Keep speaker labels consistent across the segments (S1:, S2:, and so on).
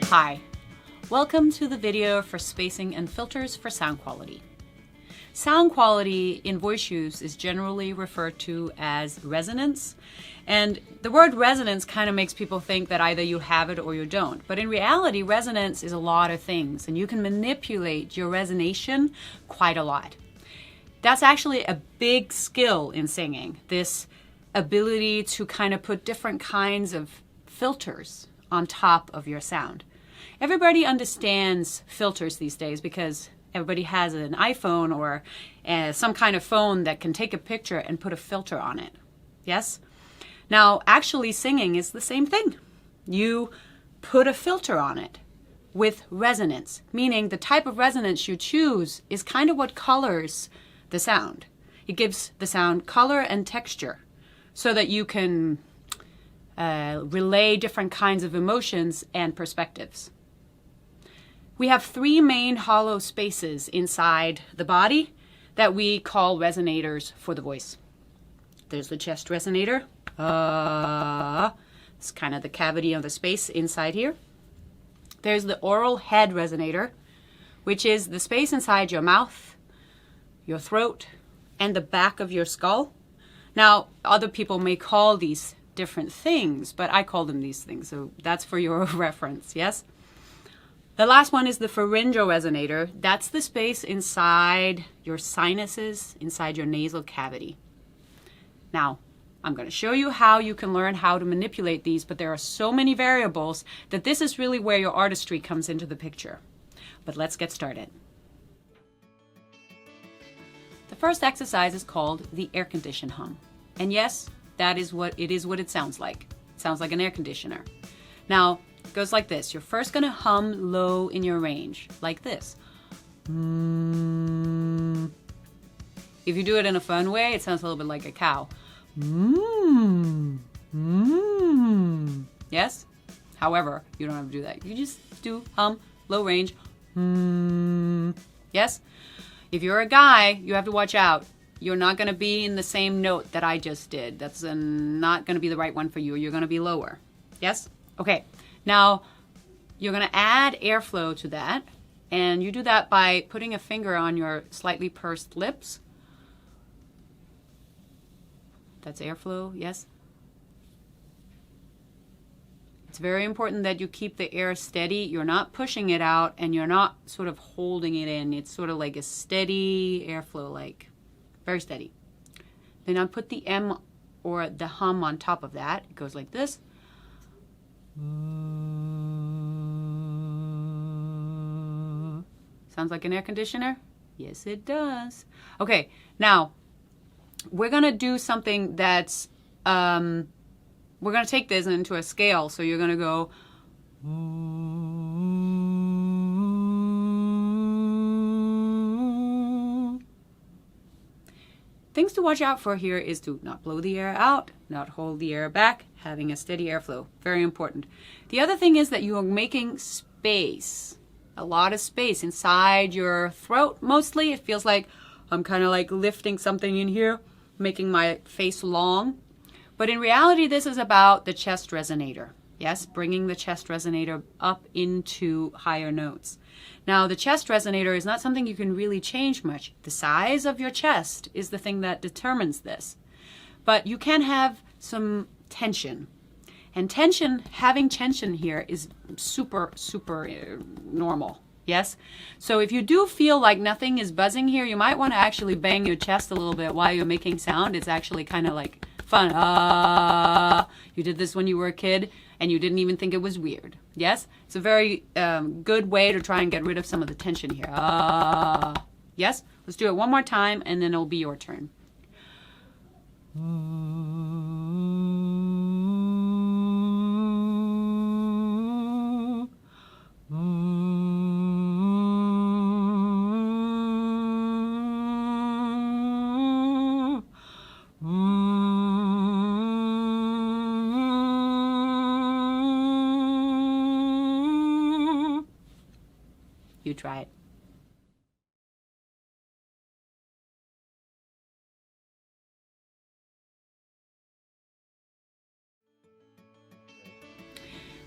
S1: Hi, welcome to the video for spacing and filters for sound quality. Sound quality in voice use is generally referred to as resonance, and the word resonance kind of makes people think that either you have it or you don't. But in reality, resonance is a lot of things, and you can manipulate your resonation quite a lot. That's actually a big skill in singing, this ability to kind of put different kinds of filters on top of your sound. Everybody understands filters these days because everybody has an iPhone or some kind of phone that can take a picture and put a filter on it. Yes? Now, actually singing is the same thing. You put a filter on it with resonance, meaning the type of resonance you choose is kind of what colors the sound. It gives the sound color and texture so that you can relay different kinds of emotions and perspectives. We have three main hollow spaces inside the body that we call resonators for the voice. There's the chest resonator. It's kind of the cavity of the space inside here. There's the oral head resonator, which is the space inside your mouth, your throat, and the back of your skull. Now, other people may call these different things, but I call them these things, so that's for your reference, yes? The last one is the pharyngeal resonator. That's the space inside your sinuses, inside your nasal cavity. Now, I'm going to show you how you can learn how to manipulate these, but there are so many variables that this is really where your artistry comes into the picture. But let's get started. The first exercise is called the air condition hum. And yes, that is what it sounds like. It sounds like an air conditioner. Now, it goes like this. You're first going to hum low in your range, like this. Mm. If you do it in a fun way, it sounds a little bit like a cow. Mm. Mm. Yes? However, you don't have to do that. You just do hum, low range. Mm. Yes? If you're a guy, you have to watch out. You're not going to be in the same note that I just did. That's not going to be the right one for you. You're going to be lower. Yes? Okay. Now, you're going to add airflow to that, and you do that by putting a finger on your slightly pursed lips. That's airflow, yes? It's very important that you keep the air steady. You're not pushing it out, and you're not sort of holding it in. It's sort of like a steady airflow, like very steady. Then I put the M or the hum on top of that. It goes like this. Sounds like an air conditioner? Yes, it does. Okay, now we're going to do something that's, we're going to take this into a scale. So you're going to go. Things to watch out for here is to not blow the air out, not hold the air back, having a steady airflow. Very important. The other thing is that you are making space, a lot of space inside your throat. Mostly it feels like I'm kind of like lifting something in here, making my face long. But in reality, this is about the chest resonator. Yes, bringing the chest resonator up into higher notes. Now, the chest resonator is not something you can really change much. The size of your chest is the thing that determines this. But you can have some tension. And having tension here is super, super normal. Yes? So if you do feel like nothing is buzzing here, you might want to actually bang your chest a little bit while you're making sound. It's actually kind of like fun. You did this when you were a kid and you didn't even think it was weird. Yes? It's a very good way to try and get rid of some of the tension here. Yes? Let's do it one more time and then it'll be your turn. You try it.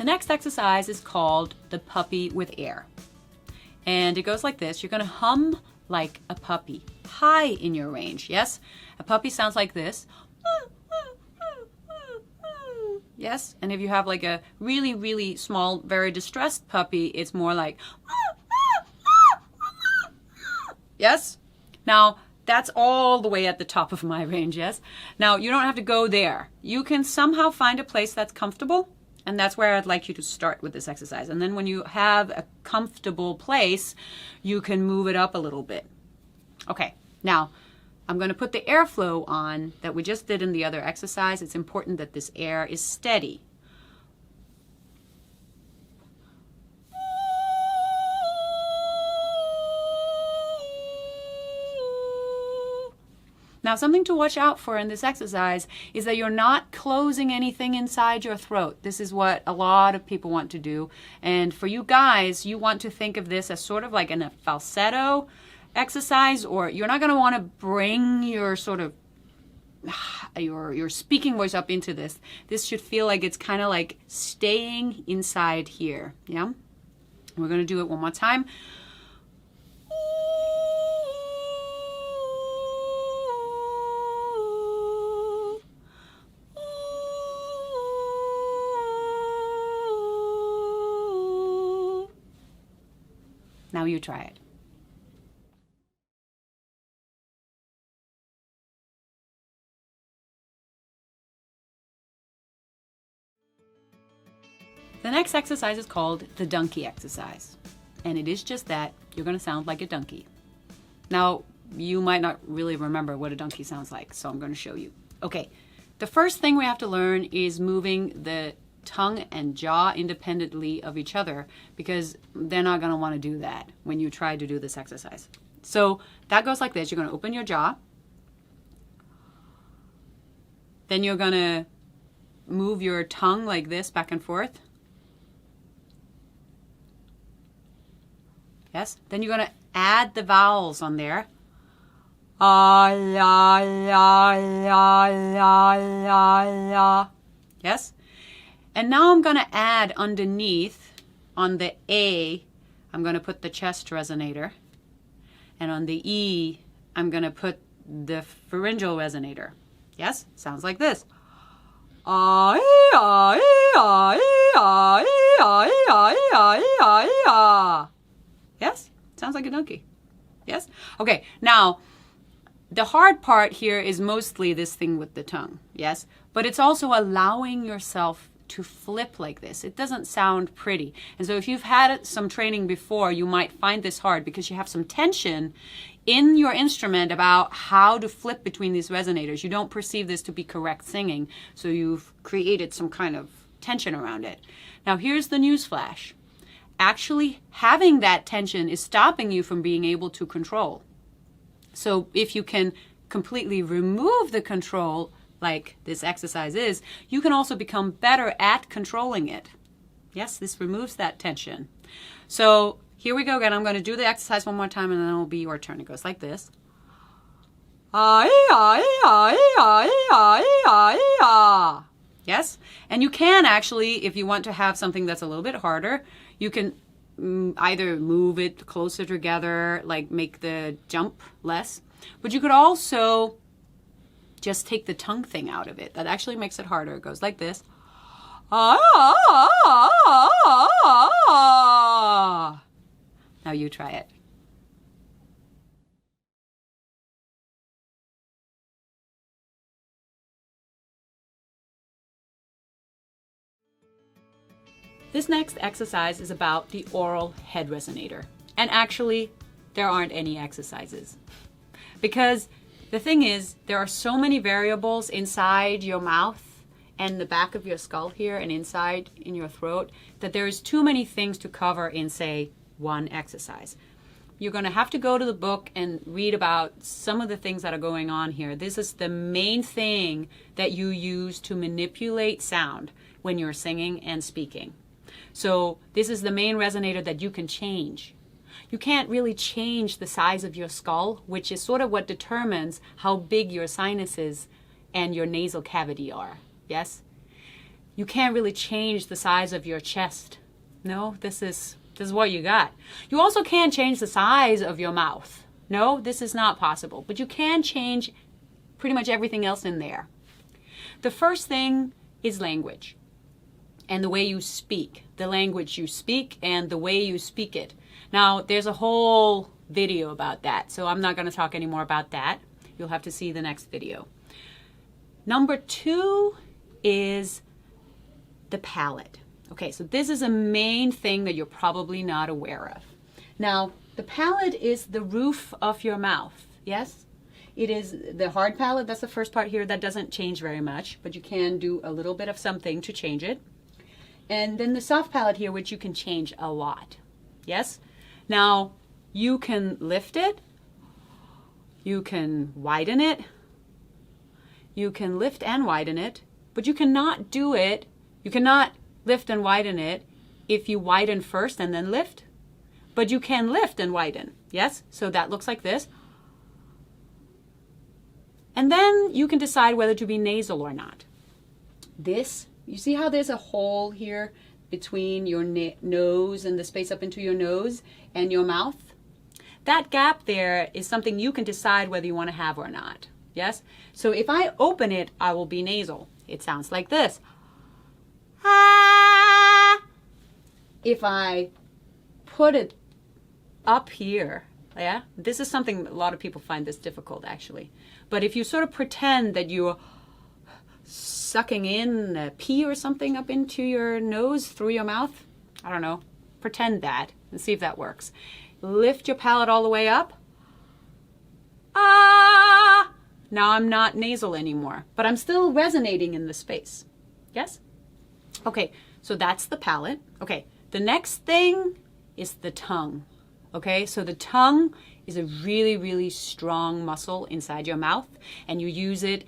S1: The next exercise is called the puppy with air. And it goes like this. You're going to hum like a puppy, high in your range. Yes? A puppy sounds like this. Yes? And if you have like a really, really small, very distressed puppy, it's more like, yes? Now, that's all the way at the top of my range, yes? Now, you don't have to go there. You can somehow find a place that's comfortable, and that's where I'd like you to start with this exercise. And then when you have a comfortable place, you can move it up a little bit. Okay, now, I'm going to put the airflow on that we just did in the other exercise. It's important that this air is steady. Now, something to watch out for in this exercise is that you're not closing anything inside your throat. This is what a lot of people want to do. And for you guys, you want to think of this as sort of like a falsetto exercise, or you're not going to want to bring your sort of your speaking voice up into this. This should feel like it's kind of like staying inside here. Yeah? We're going to do it one more time. Now you try it. The next exercise is called the donkey exercise. And it is just that. You're going to sound like a donkey. Now, you might not really remember what a donkey sounds like, so I'm going to show you. Okay, the first thing we have to learn is moving the tongue and jaw independently of each other, because they're not going to want to do that when you try to do this exercise. So that goes like this. You're going to open your jaw. Then you're going to move your tongue like this back and forth. Yes? Then you're going to add the vowels on there. Ah, la, la, la, la, la, la. Yes? And now I'm going to add underneath, on the A, I'm going to put the chest resonator. And on the E, I'm going to put the pharyngeal resonator. Yes? Sounds like this. Yes? Sounds like a donkey. Yes? Okay, now, the hard part here is mostly this thing with the tongue. Yes? But it's also allowing yourself to flip like this. It doesn't sound pretty. And so if you've had some training before, you might find this hard because you have some tension in your instrument about how to flip between these resonators. You don't perceive this to be correct singing, so you've created some kind of tension around it. Now here's the news flash. Actually having that tension is stopping you from being able to control. So if you can completely remove the control, like this exercise is, you can also become better at controlling it. Yes, this removes that tension. So here we go again. I'm going to do the exercise one more time and then it'll be your turn. It goes like this. Yes? And you can actually, if you want to have something that's a little bit harder, you can either move it closer together, like make the jump less. But you could also just take the tongue thing out of it. That actually makes it harder. It goes like this. Now you try it. This next exercise is about the oral head resonator. And actually, there aren't any exercises. Because the thing is, there are so many variables inside your mouth and the back of your skull here and inside in your throat that there's too many things to cover in, say, one exercise. You're going to have to go to the book and read about some of the things that are going on here. This is the main thing that you use to manipulate sound when you're singing and speaking. So this is the main resonator that you can change. You can't really change the size of your skull, which is sort of what determines how big your sinuses and your nasal cavity are. Yes? You can't really change the size of your chest. No, this is what you got. You also can't change the size of your mouth. No, this is not possible. But you can change pretty much everything else in there. The first thing is language and the way you speak. The language you speak and the way you speak it. Now, there's a whole video about that, so I'm not going to talk any more about that. You'll have to see the next video. Number 2 is the palate. Okay, so this is a main thing that you're probably not aware of. Now, the palate is the roof of your mouth, yes? It is the hard palate, that's the first part here, that doesn't change very much, but you can do a little bit of something to change it. And then the soft palate here, which you can change a lot, yes? Now, you can lift it, you can widen it, you can lift and widen it, but you cannot do it, you cannot lift and widen it if you widen first and then lift. But you can lift and widen, yes? So that looks like this. And then you can decide whether to be nasal or not. This, you see how there's a hole here between your nose and the space up into your nose and your mouth? That gap there is something you can decide whether you want to have or not, yes? So if I open it, I will be nasal. It sounds like this. If I put it up here, yeah, this is something a lot of people find this difficult actually. But if you sort of pretend that you're sucking in a pea or something up into your nose through your mouth, I don't know, pretend that and see if that works. Lift your palate all the way up. Ah! Now I'm not nasal anymore, but I'm still resonating in the space. Yes? Okay, so that's the palate. Okay, the next thing is the tongue. Okay, so the tongue is a really, really strong muscle inside your mouth, and you use it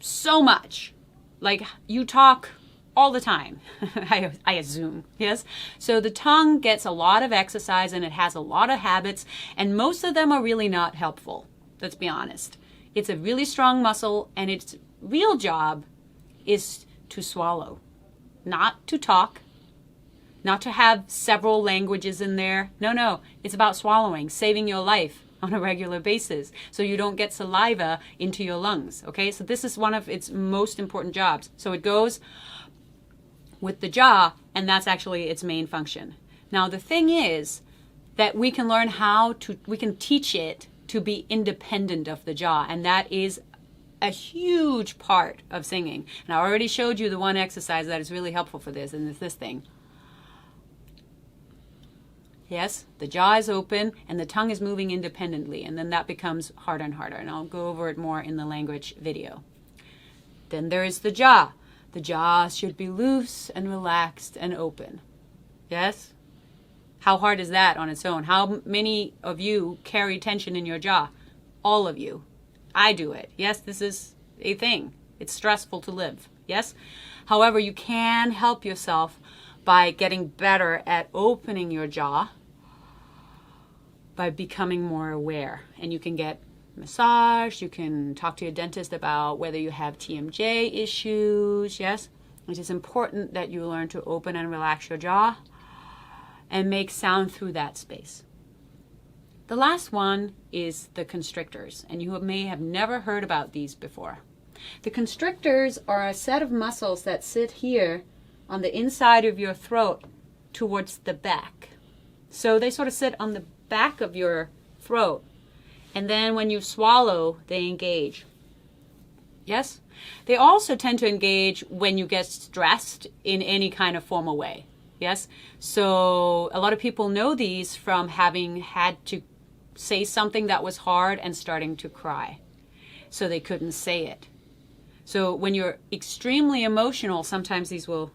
S1: so much. Like you talk all the time, I assume, yes? So the tongue gets a lot of exercise and it has a lot of habits, and most of them are really not helpful, let's be honest. It's a really strong muscle, and its real job is to swallow, not to talk, not to have several languages in there. No, it's about swallowing, saving your life on a regular basis so you don't get saliva into your lungs, okay? So this is one of its most important jobs. So it goes with the jaw, and that's actually its main function. Now the thing is that we can learn we can teach it to be independent of the jaw, and that is a huge part of singing. And I already showed you the one exercise that is really helpful for this, and it's this thing. Yes, the jaw is open and the tongue is moving independently, and then that becomes harder and harder, and I'll go over it more in the language video. Then there is the jaw. The jaw should be loose and relaxed and open. Yes? How hard is that on its own? How many of you carry tension in your jaw? All of you. I do it. Yes, this is a thing. It's stressful to live. Yes? However, you can help yourself by getting better at opening your jaw, by becoming more aware. And you can get massage, you can talk to your dentist about whether you have TMJ issues, yes? It is important that you learn to open and relax your jaw and make sound through that space. The last one is the constrictors, and you may have never heard about these before. The constrictors are a set of muscles that sit here on the inside of your throat towards the back. So they sort of sit on the back of your throat, and then when you swallow, they engage. Yes? They also tend to engage when you get stressed in any kind of formal way. Yes? So a lot of people know these from having had to say something that was hard and starting to cry. So they couldn't say it. So when you're extremely emotional, sometimes these will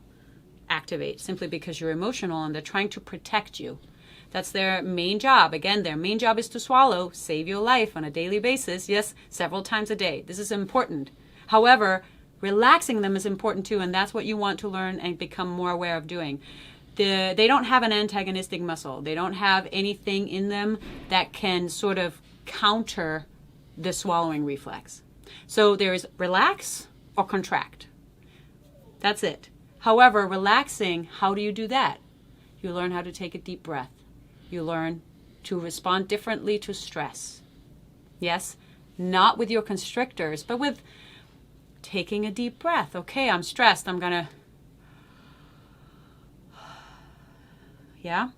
S1: activate simply because you're emotional and they're trying to protect you. That's their main job. Again, their main job is to swallow, save your life on a daily basis, yes, several times a day. This is important. However, relaxing them is important too, and that's what you want to learn and become more aware of doing. They don't have an antagonistic muscle. They don't have anything in them that can sort of counter the swallowing reflex. So there is relax or contract. That's it. However, relaxing, how do you do that? You learn how to take a deep breath. You learn to respond differently to stress. Yes, not with your constrictors, but with taking a deep breath. Okay, I'm stressed. I'm gonna, yeah?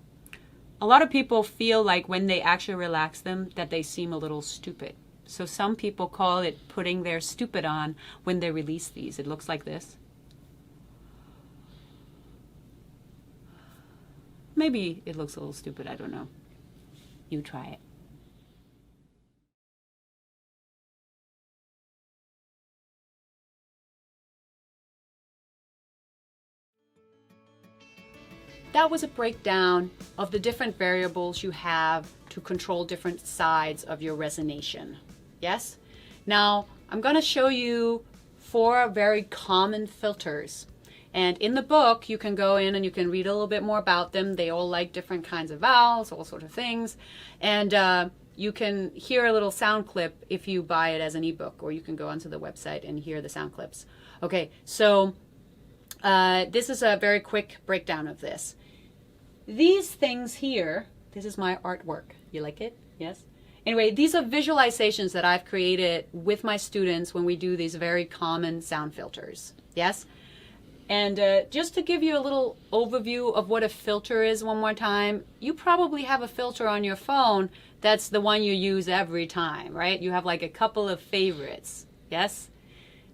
S1: A lot of people feel like when they actually relax them that they seem a little stupid. So some people call it putting their stupid on when they release these. It looks like this. Maybe it looks a little stupid, I don't know. You try it. That was a breakdown of the different variables you have to control different sides of your resonation. Yes? Now, I'm going to show you 4 very common filters. And in the book, you can go in and you can read a little bit more about them. They all like different kinds of vowels, all sorts of things. And you can hear a little sound clip if you buy it as an ebook, or you can go onto the website and hear the sound clips. Okay, so this is a very quick breakdown of this. These things here, this is my artwork. You like it? Yes? Anyway, these are visualizations that I've created with my students when we do these very common sound filters. Yes? And just to give you a little overview of what a filter is one more time, you probably have a filter on your phone that's the one you use every time, right? You have like a couple of favorites. Yes?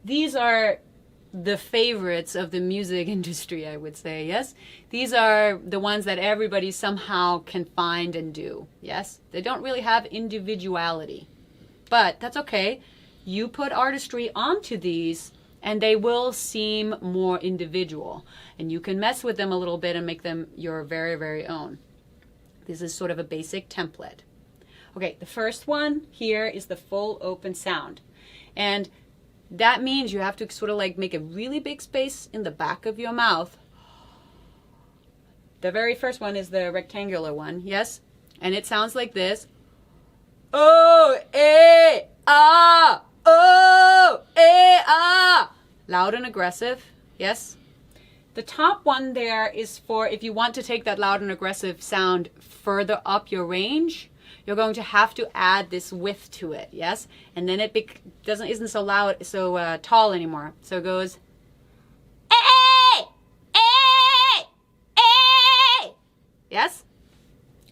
S1: These are the favorites of the music industry, I would say. Yes, these are the ones that everybody somehow can find and do. Yes, they don't really have individuality, but that's okay. You put artistry onto these and they will seem more individual, and you can mess with them a little bit and make them your very, very own. This is sort of a basic template. Okay, the first one here is the full open sound, and that means you have to sort of like make a really big space in the back of your mouth. The very first one is the rectangular one, yes? And it sounds like this. Oh, eh, ah, oh, eh, ah. Loud and aggressive, yes? The top one there is for if you want to take that loud and aggressive sound further up your range. You're going to have to add this width to it, yes? And then it isn't so loud, so tall anymore. So it goes, eh, eh, eh. Yes?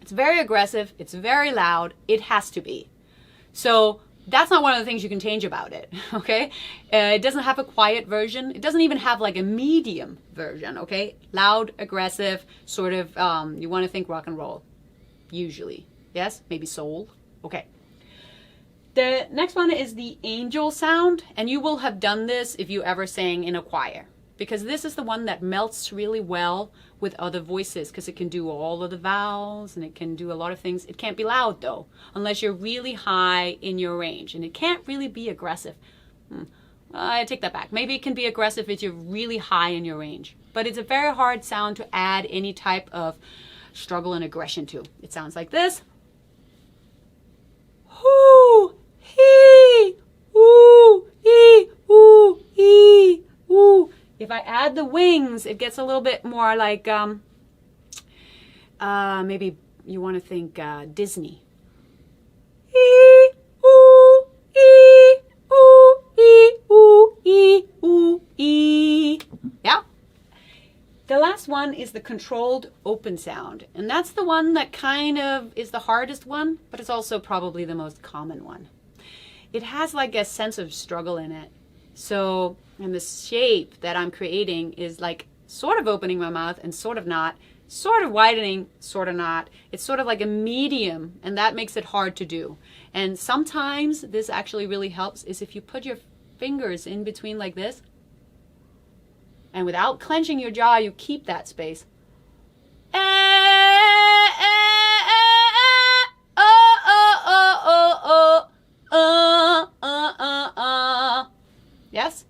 S1: It's very aggressive. It's very loud. It has to be. So that's not one of the things you can change about it, okay? It doesn't have a quiet version. It doesn't even have like a medium version, okay? Loud, aggressive, sort of, you want to think rock and roll, usually. Yes, maybe soul. Okay. The next one is the angel sound, and you will have done this if you ever sang in a choir, because this is the one that melts really well with other voices, because it can do all of the vowels and it can do a lot of things. It can't be loud though, unless you're really high in your range, and it can't really be aggressive. I take that back. Maybe it can be aggressive if you're really high in your range, but it's a very hard sound to add any type of struggle and aggression to. It sounds like this. Hoo, hee, ooh, ee, ooh, ee, ooh. If I add the wings, it gets a little bit more like, maybe you want to think Disney. Ee, ooh, ee, ooh, ee, ooh, ee, ooh, ee. Yeah? The last one is the controlled open sound, and that's the one that kind of is the hardest one, but it's also probably the most common one. It has like a sense of struggle in it. So, and the shape that I'm creating is like sort of opening my mouth and sort of not, sort of widening, sort of not. It's sort of like a medium, and that makes it hard to do. And sometimes this actually really helps is if you put your fingers in between like this, and without clenching your jaw, you keep that space. Yes?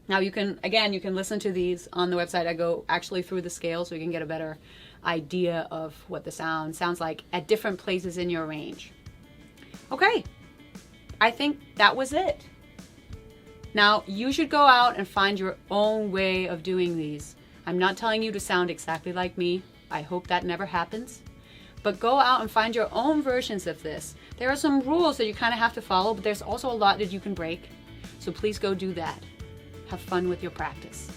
S1: Now you can, again, you can listen to these on the website. I go actually through the scale so you can get a better idea of what the sound sounds like at different places in your range. Okay, I think that was it. Now, you should go out and find your own way of doing these. I'm not telling you to sound exactly like me. I hope that never happens. But go out and find your own versions of this. There are some rules that you kind of have to follow, but there's also a lot that you can break. So please go do that. Have fun with your practice.